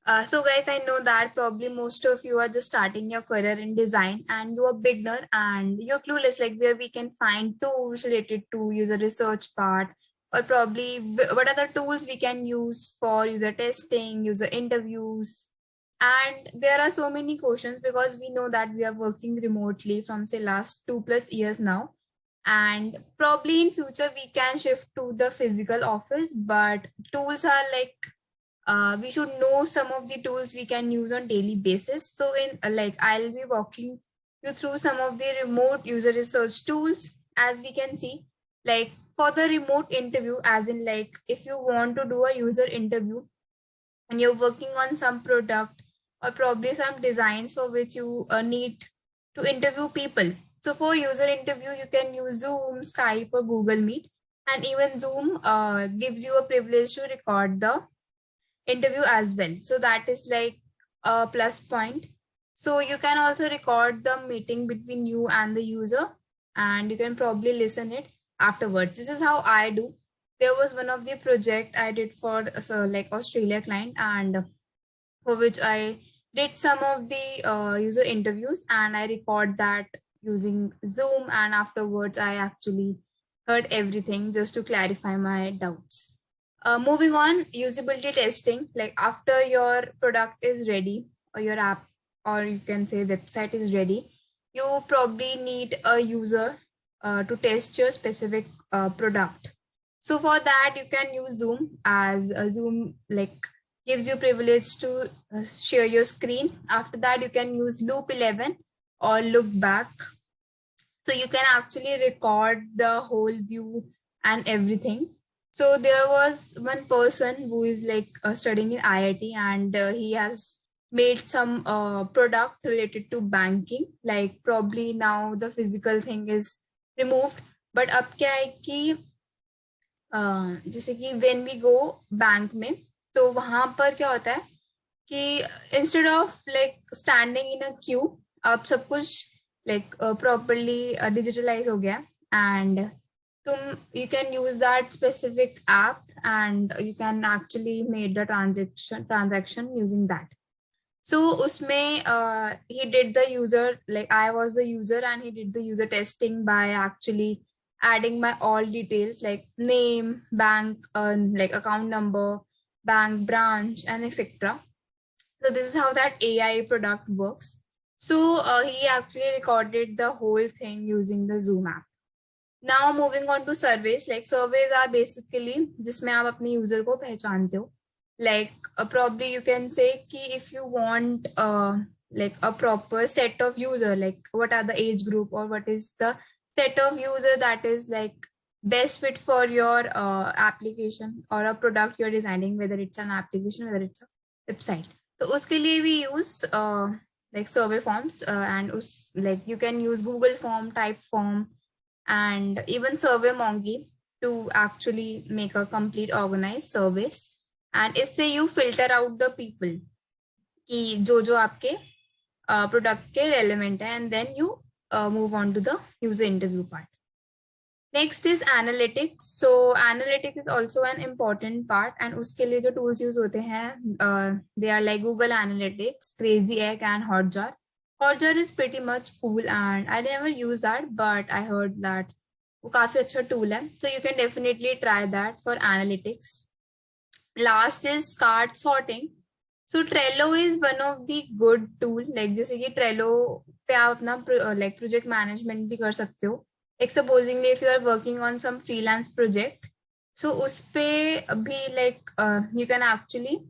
So guys, I know that probably most of you are just starting your career in design and you're a beginner and you're clueless like where we can find tools related to user research part, or probably what are the tools we can use for user testing, user interviews. And there are so many questions because we know that we are working remotely from say last 2+ years now. And probably in future we can shift to the physical office, but tools are like we should know some of the tools we can use on daily basis. So in I'll be walking you through some of the remote user research tools. As we can see, like for the remote interview, as in like if you want to do a user interview and you're working on some product or probably some designs for which you need to interview people. So for user interview, you can use Zoom, Skype, or Google Meet. And even Zoom gives you a privilege to record the interview as well. So that is like a plus point. So you can also record the meeting between you and the user, and you can probably listen it afterwards. This is how I do. There was one of the project I did for like Australia client, and for which I did some of the user interviews, and I record that using Zoom, and afterwards I actually heard everything just to clarify my doubts. Moving on, usability testing. Like after your product is ready or your app, or you can say website is ready, you probably need a user to test your specific product. So for that, you can use Zoom, as Zoom like gives you privilege to share your screen. After that, you can use Loop 11 or Look Back. So you can actually record the whole view and everything. So there was one person who is like studying in IIT, and he has made some product related to banking. Like probably now the physical thing is removed, but अब क्या है कि जैसे कि when we go bank में, तो वहां पर क्या होता है कि instead of like standing in a queue, अब सब कुछ like properly digitalize हो गया, and you can use that specific app, and you can actually make the transaction using that. So usme he did the user, like I was the user, and he did the user testing by actually adding my all details like name, bank, like account number, bank branch, and etc. So this is how that AI product works. So he actually recorded the whole thing using the Zoom app. Now moving on to surveys. Like surveys are basically जिसमें आप अपने user को पहचानते हो. Like probably you can say कि if you want like a proper set of user, like what are the age group, or what is the set of user that is like best fit for your application or a product you're designing, whether it's an application, whether it's a website. So उसके लिए we use like survey forms, and like you can use Google form, type form, and even SurveyMonkey to actually make a complete organized surveys. And इससे you filter out the people कि जो आपके product के relevant है, and then you move on to the user interview part. Next is analytics. So analytics is also an important part, and उसके लिए जो tools use होते हैं they are like Google Analytics, Crazy Egg, and Hotjar. Hotjar is pretty much cool, and I never use that, but I heard that वो काफी अच्छा tool है. So you can definitely try that for analytics. Last is card sorting. So Trello is one of the good tool. Like जैसे कि Trello पे आप अपना like project management भी कर सकते हो. Like supposingly if you are working on some freelance project, so उस पे भी like you can actually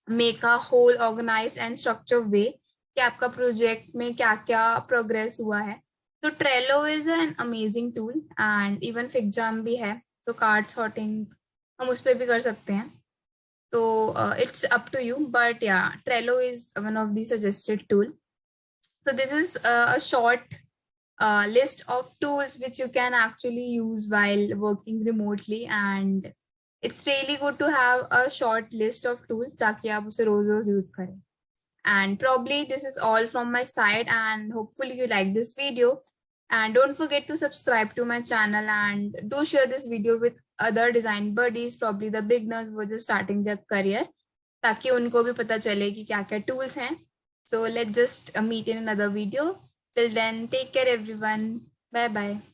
make a whole organized and structured way कि आपका project में क्या क्या progress हुआ है. So Trello is an amazing tool, and even FigJam भी है. So card sorting हम उस पे भी कर सकते हैं. So it's up to you, but yeah, Trello is one of the suggested tool. So this is a short list of tools which you can actually use while working remotely, and it's really good to have a short list of tools ताकि आप उसे रोज use करें. And probably this is all from my side, and hopefully you like this video. And don't forget to subscribe to my channel, and do share this video with other design buddies, probably the beginners who are just starting their career. ताकि उनको भी पता चले कि क्या क्या tools हैं. So let's just meet in another video. Till then, take care everyone. Bye bye.